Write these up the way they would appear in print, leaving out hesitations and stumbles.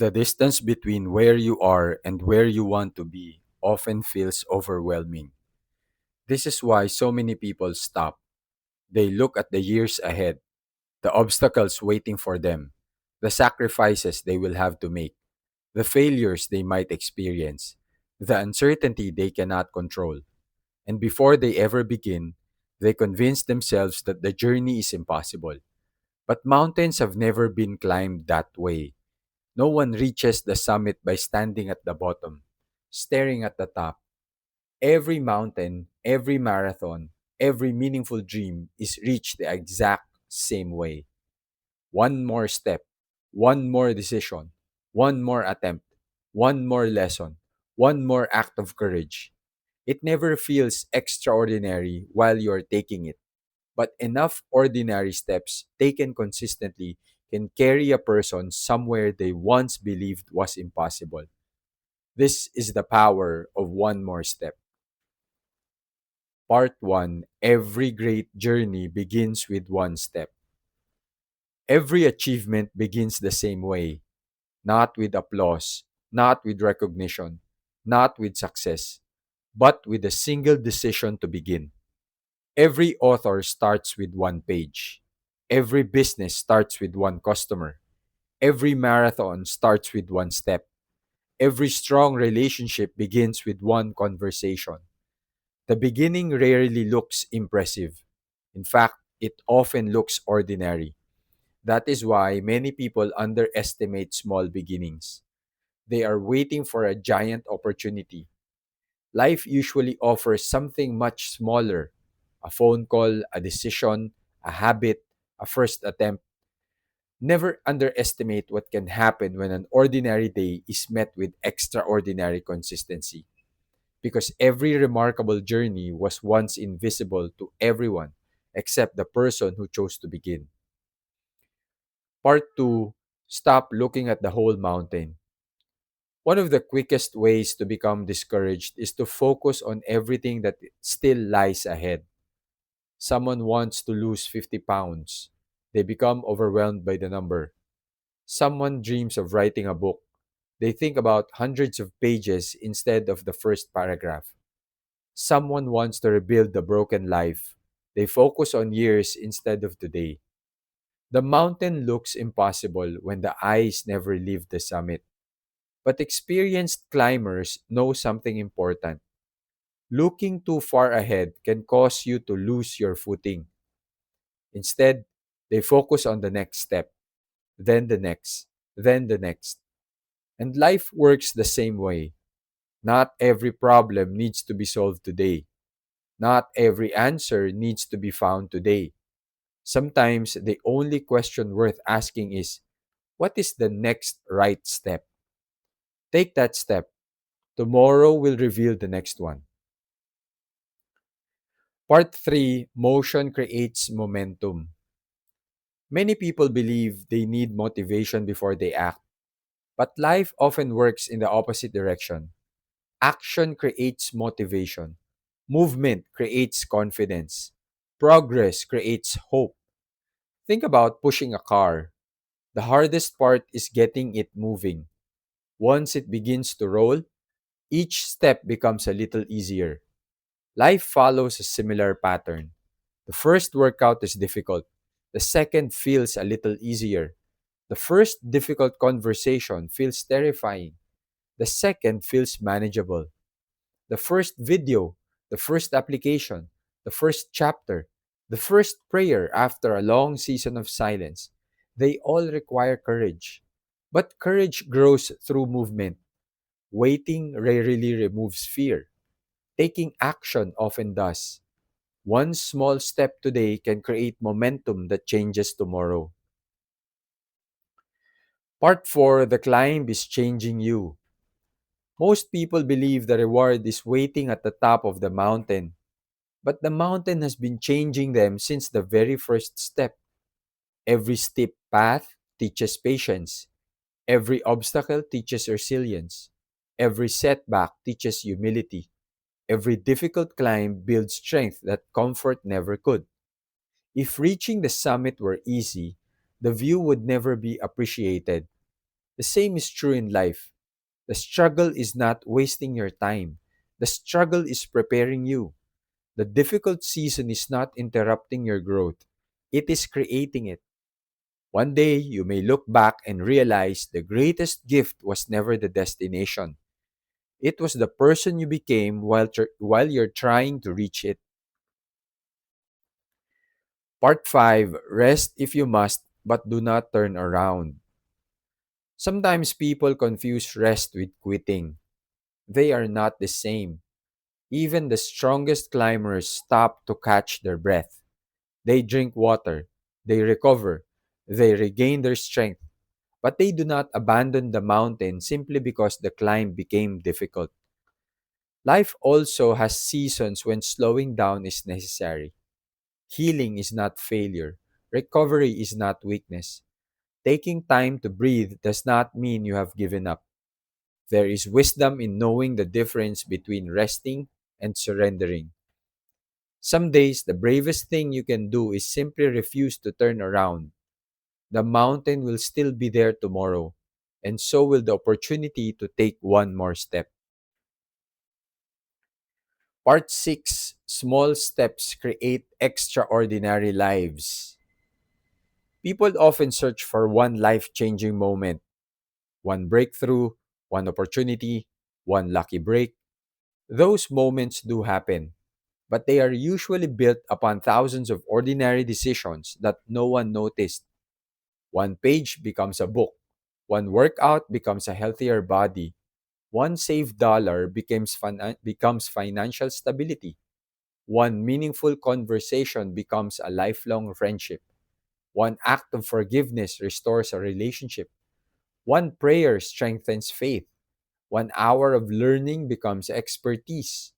The distance between where you are and where you want to be often feels overwhelming. This is why so many people stop. They look at the years ahead, the obstacles waiting for them, the sacrifices they will have to make, the failures they might experience, the uncertainty they cannot control. And before they ever begin, they convince themselves that the journey is impossible. But mountains have never been climbed that way. No one reaches the summit by standing at the bottom, staring at the top. Every mountain, every marathon, every meaningful dream is reached the exact same way. One more step, one more decision, one more attempt, one more lesson, one more act of courage. It never feels extraordinary while you are taking it, but enough ordinary steps taken consistently can carry a person somewhere they once believed was impossible. This is the power of one more step. Part 1. Every great journey begins with one step. Every achievement begins the same way, not with applause, not with recognition, not with success, but with a single decision to begin. Every author starts with one page. Every business starts with one customer. Every marathon starts with one step. Every strong relationship begins with one conversation. The beginning rarely looks impressive. In fact, it often looks ordinary. That is why many people underestimate small beginnings. They are waiting for a giant opportunity. Life usually offers something much smaller: a phone call, a decision, a habit, a first attempt. Never underestimate what can happen when an ordinary day is met with extraordinary consistency. Because every remarkable journey was once invisible to everyone except the person who chose to begin. Part 2. Stop looking at the whole mountain. One of the quickest ways to become discouraged is to focus on everything that still lies ahead. Someone wants to lose 50 pounds. They become overwhelmed by the number. Someone dreams of writing a book. They think about hundreds of pages instead of the first paragraph. Someone wants to rebuild a broken life. They focus on years instead of today. The mountain looks impossible when the eyes never leave the summit. But experienced climbers know something important. Looking too far ahead can cause you to lose your footing. Instead, they focus on the next step, then the next, then the next. And life works the same way. Not every problem needs to be solved today. Not every answer needs to be found today. Sometimes the only question worth asking is, what is the next right step? Take that step. Tomorrow will reveal the next one. Part 3. Motion creates momentum. Many people believe they need motivation before they act, but life often works in the opposite direction. Action creates motivation. Movement creates confidence. Progress creates hope. Think about pushing a car. The hardest part is getting it moving. Once it begins to roll, each step becomes a little easier. Life follows a similar pattern. The first workout is difficult. The second feels a little easier. The first difficult conversation feels terrifying. The second feels manageable. The first video, the first application, the first chapter, the first prayer after a long season of silence, they all require courage. But courage grows through movement. Waiting rarely removes fear. Taking action often does. One small step today can create momentum that changes tomorrow. Part 4. The climb is changing you. Most people believe the reward is waiting at the top of the mountain, but the mountain has been changing them since the very first step. Every steep path teaches patience. Every obstacle teaches resilience. Every setback teaches humility. Every difficult climb builds strength that comfort never could. If reaching the summit were easy, the view would never be appreciated. The same is true in life. The struggle is not wasting your time. The struggle is preparing you. The difficult season is not interrupting your growth. It is creating it. One day, you may look back and realize the greatest gift was never the destination. It was the person you became while you're trying to reach it. Part 5: Rest if you must, but do not turn around. Sometimes people confuse rest with quitting. They are not the same. Even the strongest climbers stop to catch their breath. They drink water, they recover, they regain their strength, but they do not abandon the mountain simply because the climb became difficult. Life also has seasons when slowing down is necessary. Healing is not failure. Recovery is not weakness. Taking time to breathe does not mean you have given up. There is wisdom in knowing the difference between resting and surrendering. Some days, the bravest thing you can do is simply refuse to turn around. The mountain will still be there tomorrow, and so will the opportunity to take one more step. Part 6: Small Steps Create Extraordinary Lives. People often search for one life changing moment, one breakthrough, one opportunity, one lucky break. Those moments do happen, but they are usually built upon thousands of ordinary decisions that no one noticed. One page becomes a book, one workout becomes a healthier body, one saved dollar becomes financial stability, one meaningful conversation becomes a lifelong friendship, one act of forgiveness restores a relationship, one prayer strengthens faith, one hour of learning becomes expertise.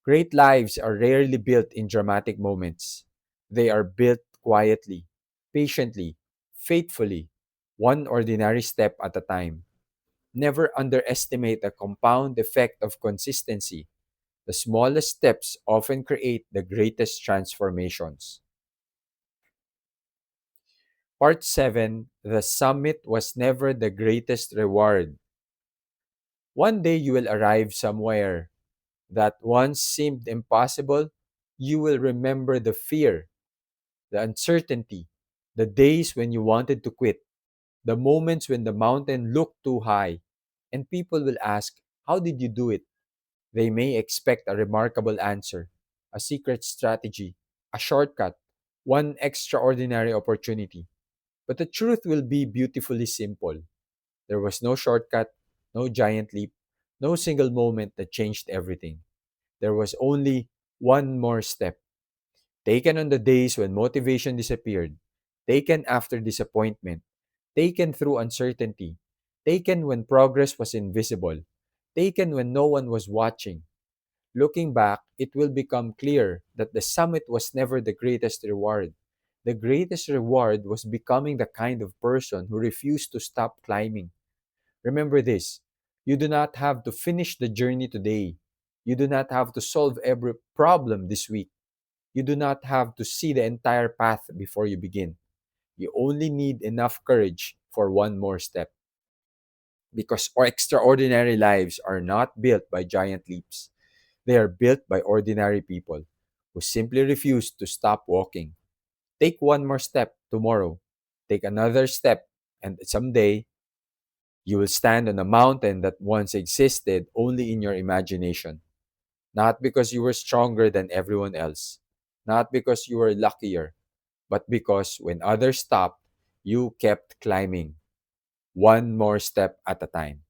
Great lives are rarely built in dramatic moments. They are built quietly, patiently, faithfully, one ordinary step at a time. Never underestimate the compound effect of consistency. The smallest steps often create the greatest transformations. Part 7: The summit was never the greatest reward. One day you will arrive somewhere that once seemed impossible. You will remember the fear, the uncertainty, the days when you wanted to quit, the moments when the mountain looked too high, and people will ask, how did you do it? They may expect a remarkable answer, a secret strategy, a shortcut, one extraordinary opportunity. But the truth will be beautifully simple. There was no shortcut, no giant leap, no single moment that changed everything. There was only one more step, taken on the days when motivation disappeared, taken after disappointment, taken through uncertainty, taken when progress was invisible, taken when no one was watching. Looking back, it will become clear that the summit was never the greatest reward. The greatest reward was becoming the kind of person who refused to stop climbing. Remember this: you do not have to finish the journey today. You do not have to solve every problem this week. You do not have to see the entire path before you begin. You only need enough courage for one more step. Because our extraordinary lives are not built by giant leaps. They are built by ordinary people who simply refuse to stop walking. Take one more step tomorrow. Take another step, and someday you will stand on a mountain that once existed only in your imagination. Not because you were stronger than everyone else, not because you were luckier, but because when others stopped, you kept climbing, one more step at a time.